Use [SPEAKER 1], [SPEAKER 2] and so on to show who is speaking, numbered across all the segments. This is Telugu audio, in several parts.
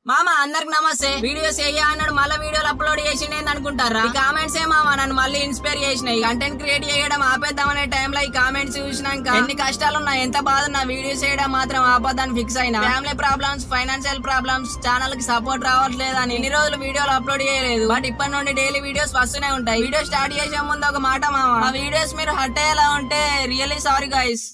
[SPEAKER 1] మామ అందరికి నమస్తే. వీడియోస్ వేయ అన్నాడు మళ్ళీ వీడియోలు అప్లోడ్ చేసిండేది అనుకుంటారా? ఈ కామెంట్స్ ఏ మామ నన్ను మళ్ళీ ఇన్స్పైర్ చేసినాయి. కంటెంట్ క్రియేట్ చేయడం ఆపేద్దామనే టైంలో ఈ కామెంట్స్ చూసినాక ఎన్ని కష్టాలున్నా ఎంత బాధ నా వీడియోస్ చేయడం మాత్రం ఆపద్దని ఫిక్స్ అయినా. Family problems, financial problems, channel కి సపోర్ట్ రావట్లేదని ఇన్ని రోజులు వీడియోలు అప్లోడ్ చేయలేదు. బట్ ఇప్పటి నుండి డైలీ వీడియోస్ వస్తూనే ఉంటాయి. వీడియో స్టార్ట్ చేసే ముందు ఒక మాట మామ, ఆ వీడియోస్ మీరు హర్ట్ అయ్యేలా ఉంటే రియల్లీ సారీ గైస్.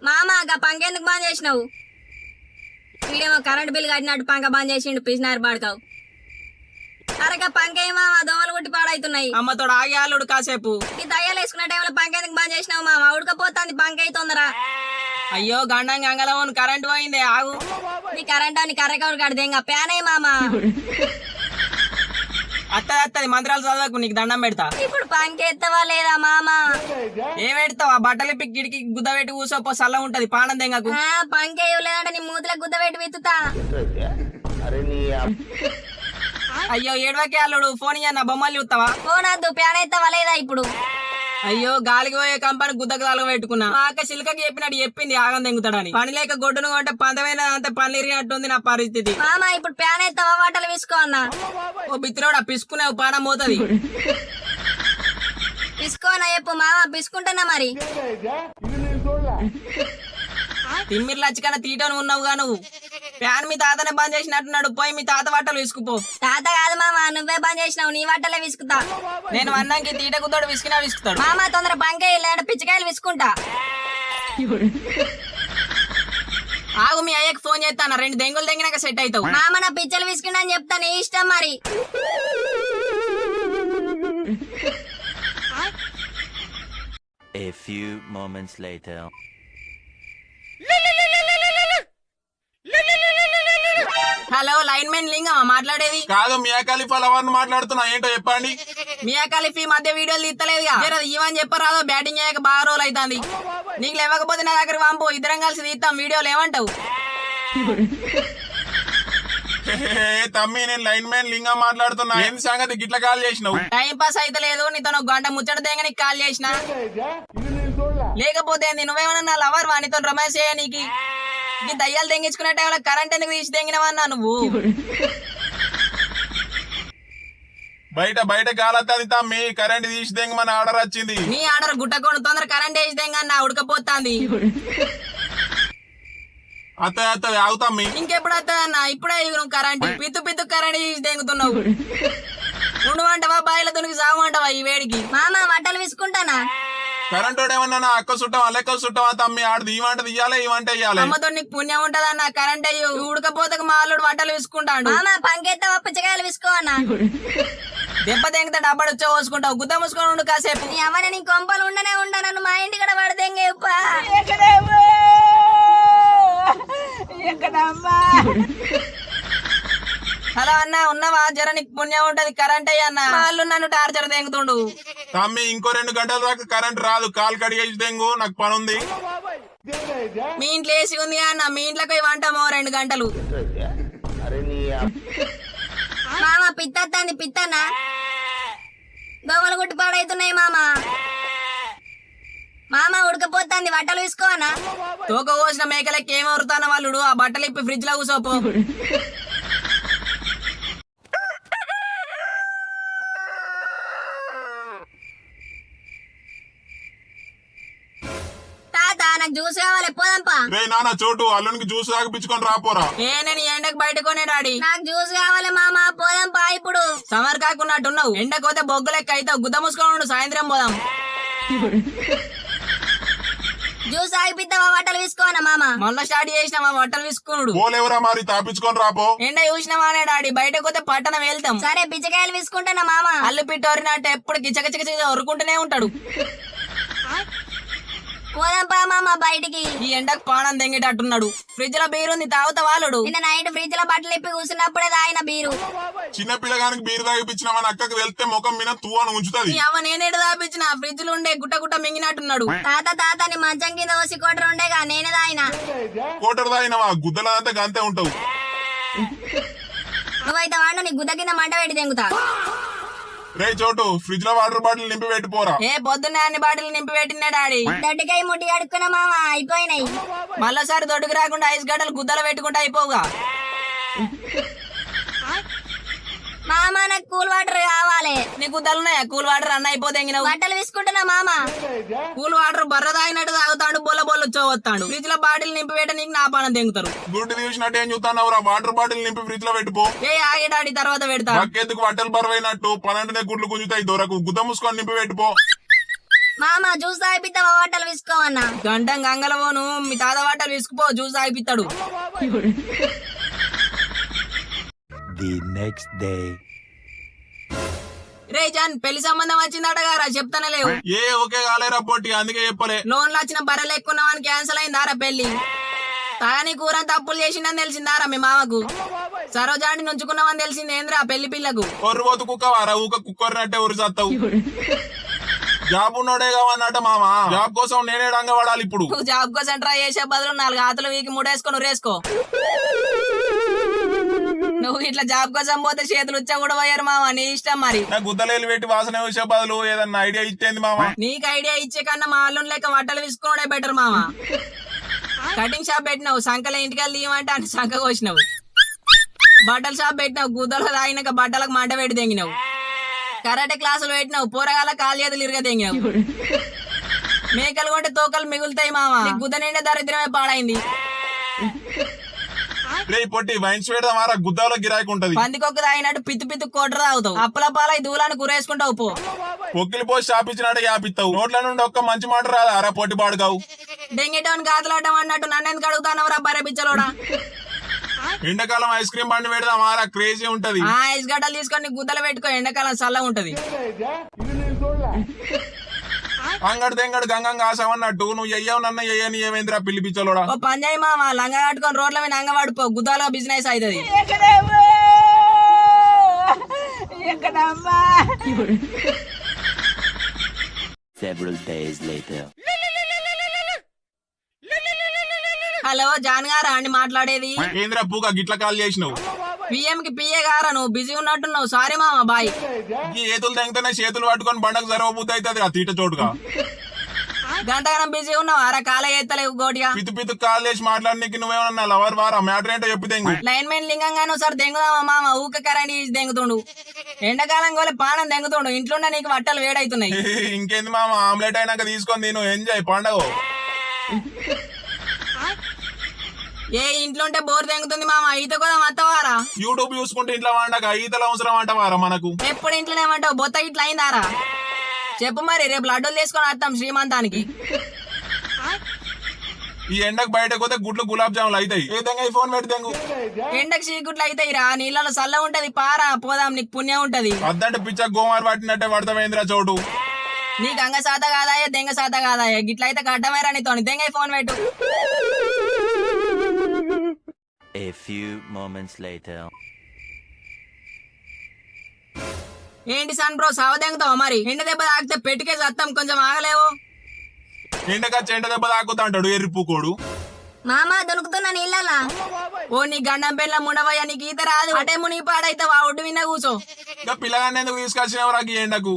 [SPEAKER 1] మామా పంకెందుకు బంద్ చేసినావు? వీడేమో కరెంట్ బిల్ కట్టినట్టు పంక బంద్ చేసిండు పిసినారు పాడుకావు. అరగా పంకేయ మామ దోమలు కుట్టి పాడైతున్నాయి. అమ్మతో ఆగి ఆలుడు కాసేపు. ఈ దయ్యాలు వేసుకున్న టైంలో పంకెందుకు బంద్ చేసినావు మామ? ఉడకపోతుంది పంకేయ తొందర. అయ్యో గండం గంగలవన్ కరెంట్ పోయిందే ఆగు. నీ కరెంట్ అని కర్రకవరు కడితే ఇంకా ప్యాన్ అయ్యి మామ. అత్తది మంత్రాలు చదవకు, నీకు దండం పెడతా. ఇప్పుడు పంకెత్తవా లేదా మామ? ఏం పెడతావా? బట్టలు ఇప్పి గిడికి గుద్ద పెట్టి కూసోపో, సల్ల ఉంటది పానం దెంగకు. పంకేయలేదంటే నీ మూతిలో గుద్ద పెట్టి విత్తుతా. అయ్యో ఏడవకే అల్లుడు, ఫోన్ ఇయ్యన్న బొమ్మలు చూస్తావా? ఫోన్ వద్దు, ప్యాన్ ఎత్తవా లేదా ఇప్పుడు? అయ్యో గాలికి పోయే కంపని గుద్దకు తలగ పెట్టుకున్నా. మా అక్క చిలకకి చెప్పినట్టు చెప్పింది ఆగం తెంగుతాడని. పని లేక గొడ్డును కొంటే పందమైన అంతే పని ఇరిగినట్టుంది నా పరిస్థితి. మామ ఇప్పుడు ప్యాన్ ఎత్తవా వాటలు వేసుకో అన్న. ఓ బిత్తిరోడా పిసుకునేవు పానం పోతుంది. పిసుకోనా చెప్పు మామ, పిసుకుంటున్నా మరి. తిమ్మిర్లు వచ్చి తీటను ఉన్నావుగా నువ్వు. ఫ్యాన్ మీ తాతనే బంద్ చేసినట్టున్నాడు, పోయి మీ తాత బట్టలు విసుకుపో. తాత కాదు మామ, నువ్వే బంద్ చేసినావు, నీ బట్టలే విసుకుతా. నేను అన్నాకి తీట కుతాడు విసుకున్నా విసుకుతాడు. మామ తొందర పంకాయ లేదంటే పిచ్చకాయలు విసుకుంటా. ఆగు మీ అయ్యకి ఫోన్ చేస్తాను, 2 దెంగులు దెంగినాక సెట్ అవుతావు. మామ నా పిచ్చలు విసుకుంటా అని చెప్తా, నీ ఇష్టం మరి.
[SPEAKER 2] A few moments later.
[SPEAKER 1] Hello lineman లింగమా మాట్లాడేది?
[SPEAKER 3] కాదు, మియా ఖలీఫా లవర్ని మాట్లాడుతున్నా, ఏంటో చెప్పండి.
[SPEAKER 1] మియా ఖలీఫీ మధ్య వీడియోలు తీస్తలేదుగా, ఇవని చెప్పరాదో. బ్యాటింగ్ చేయక బాగా రోజులు అవుతుంది. నీకు లేవకపోతే నా దగ్గర పంపు, ఇద్దరం కలిసి తీస్తాం వీడియోలు, ఏమంటావు?
[SPEAKER 3] తమ్మి నేను లైన్ మ్యాన్ లింగం మాట్లాడుతున్నా, ఏం సంగతి గిట్ల కాల్ చేసినావు?
[SPEAKER 1] టైం పాస్ అయితే లేదు, నీతో ఒక గంట ముచ్చట దేగా నీకు కాల్ చేసిన. లేకపోతే నువ్వేమన్నా నా లవర్ వానితో రొమాన్స్ చేయ నీకు. ఈ దయ్యాలు తెంగించుకునే టైంలో కరెంట్ ఎందుకు తీసి తెంగినవన్నా నువ్వు?
[SPEAKER 3] బయట గాలత్తది తమ్మి, కరెంట్ తీసి తెంగమని ఆర్డర్ వచ్చింది.
[SPEAKER 1] నీ ఆర్డర్ గుట్టకోండి, తొందర కరెంట్ వేసి తెంగన్నా ఉడకపోతాంది.
[SPEAKER 3] అత్తది ఆగుతమ్మి.
[SPEAKER 1] ఇంకెప్పుడు వస్తుందన్నా? ఇప్పుడే నువ్వు కరెంట్ పిత్తు కరెంట్ తీసి తెంగుతున్నావు. ఉండమంటావా బాయిల తునికి సాగమంటావా ఈ వేడికి? మామ బట్టలు విసుకుంటానా?
[SPEAKER 3] కరెంట్ ఏమన్నా నా అక్క చుట్టం అల్లెక్క చుట్టమా తమ్మి? ఆడది ఈ వంట తీయాలి ఈ వంట వేయాలి.
[SPEAKER 1] అమ్మతో నీకు పుణ్యం ఉంటదన్న, కరెంట్ అయ్యి ఉడకపోతే మా అల్లుడు బట్టలు విసుకుంటాడు. పంకెత్తావా పిచ్చకాయలు విసుకో అన్న. దెబ్బ తెంగితే డబ్బడు వచ్చా పోసుకుంటావు, గుద్ద మూసుకొని ఉండు కాసేపు. నీ అమ్మని నీ కొంపలు ఉండనే నన్ను మా ఇంటి కూడా పడదేంగే. హలో అన్న ఉన్నవా? జర నీకు పుణ్యం ఉంటది, కరెంట్ అయ్యి అన్న. వాళ్ళు నన్ను టార్చర్ తెంగుతుండు.
[SPEAKER 3] తమ్మి ఇంకో 2 గంటల దాకా కరెంట్ రాదు, కాలు కడిగేసి తెంగు, నాకు పని ఉంది.
[SPEAKER 1] మీ ఇంట్లో ఏసీ ఉంది అన్న, మీ ఇంట్లోకి వంటమో 2 గంటలు. మామ పిత్తంది పిత్తన్నా, దోమలు గుట్టి పాడైతున్నాయి మామ. మామ ఉడకపోతుంది, బట్టలు వేసుకోనా? తోక కోసిన మేకలకి ఏమి ఉరుతాన వాళ్ళుడు. ఆ బట్టలు ఇప్పి ఫ్రిడ్జ్ లో కూసోపో. నాకు జ్యూస్ కావాలి, పోదాంపా.
[SPEAKER 3] రే నాన్న చోటు, అల్లునికి జ్యూస్ తాగిపించుకొని రాపోరా.
[SPEAKER 1] నేను ఎండకు బయట కొనే డాడీ. నాకు జ్యూస్ కావాలి మామ, పోదాంపా ఇప్పుడు. సమర్ కాకున్నట్టున్నావు, ఎండకోతే బొగ్గు లెక్క అవుతావు. గుద్ద మూసుకొని సాయంత్రం పోదాం. జ్యూస్ ఆగిపిద్దామా బట్టలు వేసుకోనా మామ? మొన్న స్టార్ట్ చేసినామా బట్టలు వేసుకున్నాడు.
[SPEAKER 3] పోలేవరా మరి, తాపించుకొని రాపో.
[SPEAKER 1] ఎండ చూసినామానే డాడీ, బయటకు పోతే పట్టణం వెళ్తాం. సరే పిచ్చకాయలు వేసుకుంటానా మామ? అల్లు పిట్టోరినట్టు ఎప్పుడు కిచకిచ ఒరుకుంటూనే ఉంటాడు. పోదాంపా మామ బయటికి. ఈ ఎండకు పానం తెంగేటట్టున్నాడు. ఫ్రిడ్జ్ లో బీరు ఉంది, తాగుతా వాళ్ళుడు. నిన్న నైట్ ఫ్రిడ్జ్ లో బట్టలు ఇప్పి కూర్చున్నప్పుడే తాగిన బీరు.
[SPEAKER 3] చిన్న పిల్లగానికి బీరు తాగిపించినామని అక్కకి వెళ్తే ముఖం మీద తూ అని ఉంచుతుంది.
[SPEAKER 1] నేనేడు తాపించిన, ఫ్రిడ్జ్ లో ఉండే గుట్ట మింగినట్టున్నాడు. తాత నీ మంచం కింద ఓసి కోటర్ ఉండేగా, నేనే తాగిన.
[SPEAKER 3] కోటర్ తాగినవా? గుద్దలంతా గంతే ఉంటావు.
[SPEAKER 1] నువ్వైతే వాడు నీ గుద్ద కింద మంట పెట్టి తెంగుతా.
[SPEAKER 3] రే చోటు ఫ్రిడ్జ్ లో వాటర్ బాటిల్ నింపి పెట్టిపోరా.
[SPEAKER 1] ఏ పొద్దున్నే అన్ని బాటిల్ నింపి పెట్టినా డాడీ.
[SPEAKER 4] దొడ్డికాయ ముట్టి కడుక్కున్నా మామ అయిపోయినాయి.
[SPEAKER 1] మళ్ళీసారి దొడ్డుకు రాకుండా ఐస్ గడ్డలు గుద్దలు పెట్టుకుంటా అయిపోగా.
[SPEAKER 4] మామ నాకు కూల్ వాటర్ కావాలి.
[SPEAKER 1] నీ గుద్దలున్నాయా? కూల్ వాటర్ అన్న అయిపోతే
[SPEAKER 4] బట్టలు విసుకుంటున్నా మామ.
[SPEAKER 1] కూల్ వాటర్ బర్ర తాగినట్టు తాగుతాడు, బొల్ల బొల్ల వచ్చేవస్తాడు. ఫ్రిడ్జ్ లో బాటిల్ నింపి పెట్ట నీకు నా పానం తెంగుతారు.
[SPEAKER 3] గుడ్డు తీసినట్టు ఏం చూస్తానవురా? వాటర్ బాటిల్ నింపి ఫ్రిడ్జ్ లో పెట్టిపో.
[SPEAKER 1] ఏ ఆగే డాడీ తర్వాత పెడతా.
[SPEAKER 3] పక్కెందుకు బట్టలు బరువైనట్టు పనంటనే గుడ్లు గుంజుతాయి. దొరకు గుద్ద మూసుకొని నింపి పెట్టిపో.
[SPEAKER 4] మామ జ్యూస్ తాగిపిస్తావా? బట్టలు విసుకోవన్నా.
[SPEAKER 1] గంటం గంగలవోను మీ తాత వాటలు విసుకుపో, జ్యూస్ తాగిపిస్తాడు.
[SPEAKER 2] The next day.
[SPEAKER 1] రే జాన్ పెళ్లి సంబంధం వచ్చిందటగారా? చెప్తానే లేవు.
[SPEAKER 3] ఏ ఓకే కాలేరా పొట్టి, అందుకే చెప్పలే.
[SPEAKER 1] లోన్లు వచ్చిన బర్రెలు ఎక్కున్నామని క్యాన్సిల్ అయిందారా పెళ్లి? తాగని కూర తప్పులు చేసిందని తెలిసిందారా మీ మామకు? సరోజాని నుంచుకున్నామని తెలిసింది ఏంద్రా పెళ్లి పిల్లకు?
[SPEAKER 3] కొర్రబోతు కుక్కవారా? ఊక కుక్కరినట్టే ఉరి సత్తావు. జాబ్ ఉన్నోడే కావన్నట మామ. జాబ్ కోసం నేనే డంగపడాలి ఇప్పుడు.
[SPEAKER 1] నువ్వు జాబ్ కోసం ట్రై చేసే బదులు 4 ఆతలు వీకి ముడేసుకొని ఉరేసుకో. నువ్వు ఇట్లా జాబ్ కోసం పోతే చేతులు ఉచ్చ కూడా పోయారు మామ, నీ ఇష్టం మరి.
[SPEAKER 3] నా గుద్దలేలు పెట్టి వాసన వేసే బదులు ఏదన్నా ఐడియా ఇచ్చేంది మామ.
[SPEAKER 1] నీకు ఐడియా ఇచ్చే కన్నా మా అల్లుని లెక్క బట్టలు విసుకోవడే బెటర్ మామ. కటింగ్ షాప్ పెట్టినావు, సంకల ఇంటికి తీయమంటే అని సంక కోసినావు. బట్టల షాప్ పెట్టినావు, గుద్దలు తాగినాక బట్టలకు మంట పెట్టి తెంగినావు. కరాటే క్లాసులు పెట్టినావు, పోరగాల కాలు చేతులు ఇరుగ తెంగినావు. మేకలు కొంటే తోకలు మిగులుతాయి మామ, గుద్ద నిండా దరిద్రమే పాడైంది.
[SPEAKER 3] రే పొట్టి వైన్స్ పెడదాం మారా, గుద్దాలో గిరాకి ఉంటది.
[SPEAKER 1] పందికొక్క తాగినట్టు పిత్తు పిత్తు కోటరు తాగుతావు. అప్పల పాలై దూలాన్ని కురేసుకుంటావు పో.
[SPEAKER 3] పొక్కిలి పోసి షాపించినట్టు యాపిస్తావు. నోట్ల నుండి ఒక్క మంచి మాట రాదా అరా పొట్టి పాడుగావు.
[SPEAKER 1] డెంగిటోన్ గాతలాటం అన్నట్టు నన్ను ఎందుకు అడుగుతానవరా బర్రె పిచ్చలోడా?
[SPEAKER 3] ఎండాకాలం ఐస్ క్రీమ్ బండి పెడదాం మారా, క్రేజీ ఉంటది.
[SPEAKER 1] ఆ ఐస్ గడ్డలు తీసుకొని గుద్దలు పెట్టుకో, ఎండాకాలం చల్లగా ఉంటది.
[SPEAKER 3] అంగడి తెంగడు గంగంగా ఆసామన్నట్టు నువ్వు ఎయ్యవు నన్న ఎయ్యని ఏమైందిరా పిల్లి పిచ్చలోడా.
[SPEAKER 1] ఓ పంజాయి మామ లంగా కట్టుకొని రోడ్ల మీద నంగ పడిపో, గుద్దాలో బిజినెస్ అవుతుంది.
[SPEAKER 2] Several days later.
[SPEAKER 1] Hello John గారా అండి మాట్లాడేది?
[SPEAKER 3] ఏంద్రా పూగా గిట్ల కాల్ చేసినావు?
[SPEAKER 1] పిఎం కి పిఏ గారా, నువ్వు బిజీ ఉన్నట్టున్నావు. సారీ మామ, బాయ్.
[SPEAKER 3] ఈ ఏతులు తెంగితేనే చేతులు పట్టుకొని బండకు జరగబోతే అవుతుంది ఆ తీట చోటుగా.
[SPEAKER 1] గంటగానం బిజీ ఉన్నావు, అర కాల ఎత్తలేవు గోటిగా.
[SPEAKER 3] పితు పితు కాల్ చేసి మాట్లాడడానికి నువ్వేమన్నా లవర్ వారా? మ్యాటర్ ఏంటో చెప్పి తెంగు.
[SPEAKER 1] లైన్ మెన్ లింగంగాను సార్ దెంగుదామా మామ, ఊక కరెంట్ తీసి దెంగుతుండు. ఎండాకాలం గోలే పానం దెంగుతుండు, ఇంట్లోనే నీకు బట్టలు వేడైతున్నాయి.
[SPEAKER 3] ఇంకేంది మామ, ఆమ్లెట్ అయినాక తీసుకొని నేను ఎంజాయ్ పండగ.
[SPEAKER 1] ఏ ఇంట్లో ఉంటే బోర్ దెంగుతుంది మామ, ఈత కూడా అత్తవారా?
[SPEAKER 3] యూట్యూబ్ చూసుకుంటే ఇంట్లో వండక ఈతలు అవసరం అంటవారా మనకు?
[SPEAKER 1] ఎప్పుడు ఇంట్లోనే ఏమంటావు, బొత్త ఇట్లా అయిందారా? చెప్పు మరి, రేపు లడ్డూలు తీసుకొని వస్తాం శ్రీమంతానికి.
[SPEAKER 3] ఈ ఎండకు బయటకు పోతే గుడ్లు గులాబ్ జాములు అవుతాయి. ఏ తెంగ ఈ ఫోన్ పెట్టి తెంగు.
[SPEAKER 1] ఎండకు చీకుట్లు అయితాయి రా, నీళ్ళలో చల్ల ఉంటది, పారా పోదాం, నీకు పుణ్యం ఉంటది.
[SPEAKER 3] అద్దంటే పిచ్చ గోమార్ పట్టినట్టే పడతామేంద్రా చోటు.
[SPEAKER 1] నీకు అంగ శాత కాదాయే దెంగ శాత కాదాయే, గిట్లయితే కట్టమేరా నీతో. దెంగ ఫోన్ పెట్టు.
[SPEAKER 2] A few moments later.
[SPEAKER 1] ఏంటి సన్ బ్రో సవ దెంగుతావా మరి? ఎండ దెబ్బ తాకితే పెట్టుకే సత్తం, కొంచెం ఆగలేవు.
[SPEAKER 3] ఎండకొచ్చి ఎండ దెబ్బ తాకుతా అంటాడు ఎర్రిపుకోడు.
[SPEAKER 4] మామ దొరుకుతున్నా నీళ్ళలా.
[SPEAKER 1] ఓ నీ గండం పెళ్ళ ముండవయ్యా, నీకు ఈత రాదు. అటే మునిగి పాడైతావా, ఒడ్డు విన్న కూర్చో.
[SPEAKER 3] ఇంకా పిల్లగాన్ని ఎందుకు తీసుకొచ్చినవరా ఈ ఎండకు?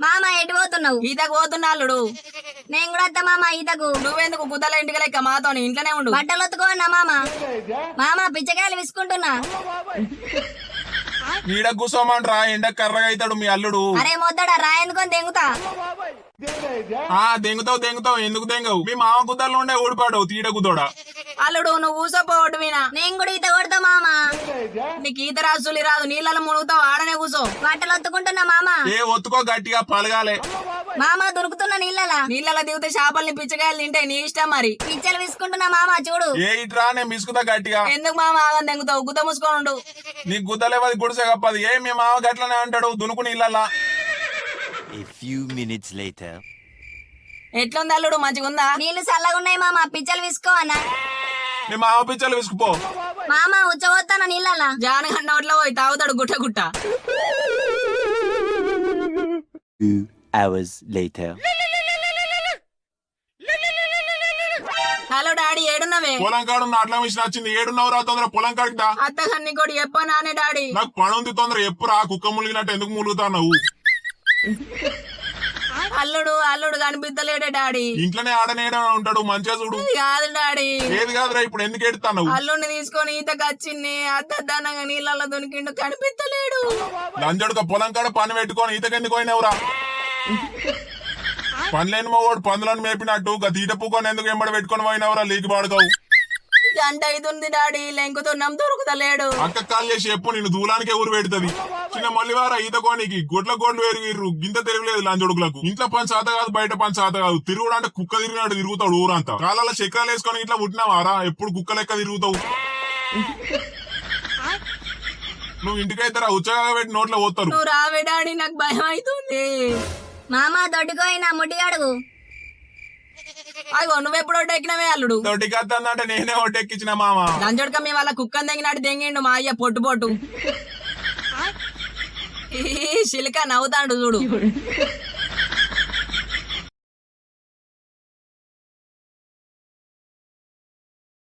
[SPEAKER 4] మామ ఎటు పోతున్నావు?
[SPEAKER 1] ఈతకు పోతున్నాళ్ళు.
[SPEAKER 4] నేను కూడా వస్తా మామ ఈతకు.
[SPEAKER 1] నువ్వెందుకు గుద్దల ఇంటికి లెక్క మాతో ఇంట్లోనే ఉండు.
[SPEAKER 4] బట్టలు ఒత్తుకోన్నా మామ. మామ పిచ్చకాయలు విసుకుంటున్నా.
[SPEAKER 3] ఈడ కూసోమంటరా, ఎండ కర్రగా అవుతాడు మీ అల్లుడు.
[SPEAKER 4] అరే మొద్దడా రాయనుకొని దెంగుతా.
[SPEAKER 3] ఆ దెంగుతావు ఎందుకు దెంగవు? మీ మామ గుద్దల్లో ఉండే ఊడిపాడు తీడ గుద్దోడా.
[SPEAKER 1] అల్లుడు నువ్వు కూసోపో ఒడ్డు వినా.
[SPEAKER 4] నేను కూడా ఈత కొడతా మామ.
[SPEAKER 1] నీకు ఈత రాసులి రాదు, నీళ్ళలో మునుగుతావు, ఆడనే కూసో.
[SPEAKER 4] బట్టలు ఒత్తుకుంటున్నా మామ.
[SPEAKER 3] ఏ ఒత్తుకో గట్టిగా పలగాలే.
[SPEAKER 4] మామ దొరుకుతున్నా నీళ్ళలా.
[SPEAKER 1] నీళ్ళలో దిగితే చేపల్ని పిచ్చకాయలు తింటాయి, నీ ఇష్టం మరి.
[SPEAKER 4] పిచ్చలు విసుకుంటున్నా మామ చూడు.
[SPEAKER 3] ఏ ఇట్రా నేను మిసుకుతా గట్టిగా.
[SPEAKER 1] ఎందుకు మామ ఆగని దెంగుతావు, గుద్ద మూసుకొని ఉండు.
[SPEAKER 3] నీ గుద్దలేవది గుడిసె కప్పది. ఏ మీ మామ గట్లనే అంటాడు దునుకు నీళ్ళలా.
[SPEAKER 2] A few minutes later.
[SPEAKER 1] ఎట్లుంది అల్లుడు, మంచిగా ఉందా?
[SPEAKER 4] నీళ్లు చల్లగా ఉన్నాయి మామ, పిచ్చలు విసుకో అన్న.
[SPEAKER 3] మీ మామ పిచ్చలు విసుకుపో.
[SPEAKER 4] మామ ఉచ్చబోతానా నీళ్ళలా.
[SPEAKER 1] జానగండ నోట్లో పోయి తాగుతాడు గుట్ట గుట్ట.
[SPEAKER 2] 2 hours later.
[SPEAKER 1] హలో డాడీ ఏడున్నవే?
[SPEAKER 3] పొలం కాడు అట్లా మిషన్ వచ్చింది. ఏడున్నావు రా, తొందర పొలం కాడికి దా.
[SPEAKER 1] అత్తగన్ని కూడా చెప్పా నానే డాడీ.
[SPEAKER 3] నాకు పని ఉంది, తొందర ఎప్పుడు రా. కుక్క ములిగినట్టు ఎందుకు ములుగుతావు?
[SPEAKER 1] అల్లుడు అల్లుడు కనిపిస్తలేడే డాడీ.
[SPEAKER 3] ఇంట్లోనే ఆడనేడా ఉంటాడు, మంచిగా చూడు.
[SPEAKER 1] ఇది కాదు డాడీ,
[SPEAKER 3] ఏది కాదురా, ఇప్పుడు ఎందుకు ఎడుతాను?
[SPEAKER 1] అల్లుడిని తీసుకొని ఈతకు వచ్చింది, అద్దనంగా నీళ్ళల్లో దొనికిండు, కనిపిస్తలేడు.
[SPEAKER 3] లంజడుక పొలం కాడ పని పెట్టుకొని ఈతకెందుకు పోయినవురా? పనిలేని మగోడు పందులను మేపినట్టు తీట పూకొని ఎందుకు ఎంబడి పెట్టుకొని పోయినవురా? లీకి పాడుకోవు.
[SPEAKER 1] గంట అవుతుంది డాడీ, లెంకుతున్నాం దొరుకుతలేడు.
[SPEAKER 3] అక్క కాల్ చేసి చెప్పు, నేను దూలానికే ఊరు పెడుతుంది. చిన్న మల్లివారా ఈత కోనికి గొడ్ల గోడ్లు వేరు గింత తిరగలేదు లంజడుకులకు. ఇంట్లో పని చేత కాదు, బయట పని చేత కాదు. తిరుగుడు అంటే కుక్క తిరిగినట్టు తిరుగుతాడు ఊరంతా. కాలాల చక్రాలు వేసుకొని ఇట్లా పుట్టినావారా? ఎప్పుడు కుక్క లెక్క తిరుగుతావు. నువ్వు ఇంటికైతే రా, ఉచ్చగా పెట్టి నోట్లో పోతారు.
[SPEAKER 1] నువ్వు రావే డాడీ, నాకు భయం అవుతుంది.
[SPEAKER 4] మామ దొడ్డుకోయి నా ముడ్డి అడుగు.
[SPEAKER 1] అగో నువ్వెప్పుడు ఒట్టెక్కినవే అల్లుడు.
[SPEAKER 3] తోటికత్తందంటే నేనే ఒట్టెక్కించిన మామ.
[SPEAKER 1] దంచోడక మీ వాళ్ళ కుక్కని తెంగినట్టు తెంగిండు మా అయ్య పొట్టు పొట్టు. ఈ శిలిక నవ్వుతాడు చూడు.